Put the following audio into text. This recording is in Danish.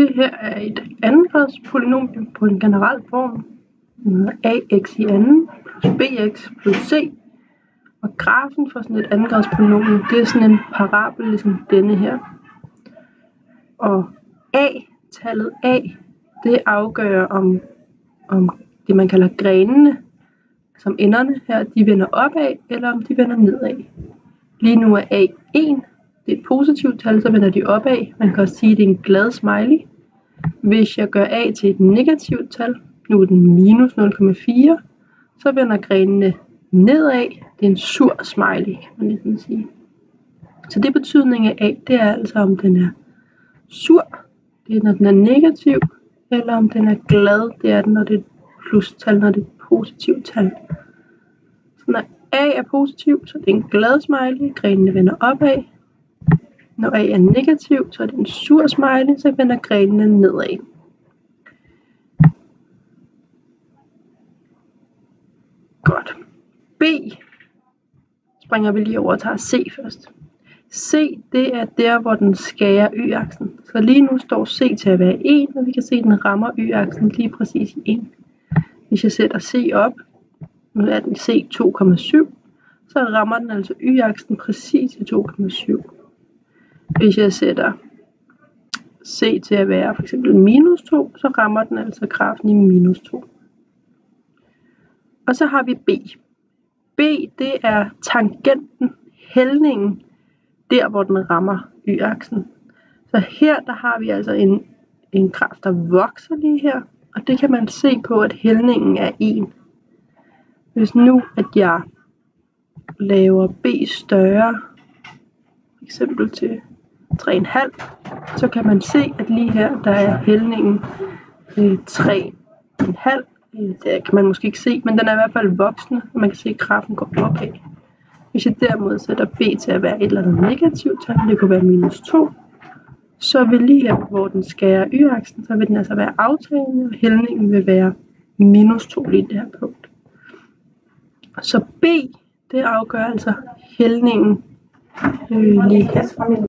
Det her er et andengrads polynomium på en generel form med ax i anden plus bx plus c. Og grafen for sådan et andengrads polynomium, det er sådan en parabel ligesom denne her. Og tallet a, det afgør om det man kalder grenene, som enderne her, de vender opad, eller om de vender nedad. Lige nu er a 1, det er et positivt tal, så vender de opad. Man kan også sige, at det er en glad smiley. Hvis jeg gør a til et negativt tal, nu er den minus 0,4, så vender grenene nedad. Det er en sur smiley, kan man ligesom sige. Så det betydning af a, det er altså om den er sur, det er når den er negativ, eller om den er glad, det er den når det er et plustal, når det er et positivt tal. Så når a er positiv, så er det en glad smiley, grenene vender opad. Når a er negativ, så er det en sur smiley, så vender grenene nedad. Godt. B springer vi lige over og tager C først. C, det er der, hvor den skærer y-aksen. Så lige nu står C til at være 1, og vi kan se, at den rammer y-aksen lige præcis i 1. Hvis jeg sætter C op, nu er den C 2,7, så rammer den altså y-aksen præcis i 2,7. Hvis jeg sætter C til at være for eksempel minus 2, så rammer den altså grafen i minus 2. Og så har vi B. B, det er tangenten, hældningen, der hvor den rammer y-aksen. Så her der har vi altså en graf, der vokser lige her, og det kan man se på, at hældningen er 1. Hvis nu at jeg laver B større, eksempel til 3,5, så kan man se, at lige her der er hældningen 3,5. Det kan man måske ikke se, men den er i hvert fald voksende, og man kan se, at grafen går opad. Hvis jeg derimod sætter B til at være et eller andet negativt tal, det kunne være minus 2, så vil lige her, hvor den skærer y-aksen, så vil den altså være aftagende, og hældningen vil være minus 2 lige det her punkt. Så B, det afgør altså hældningen lige her.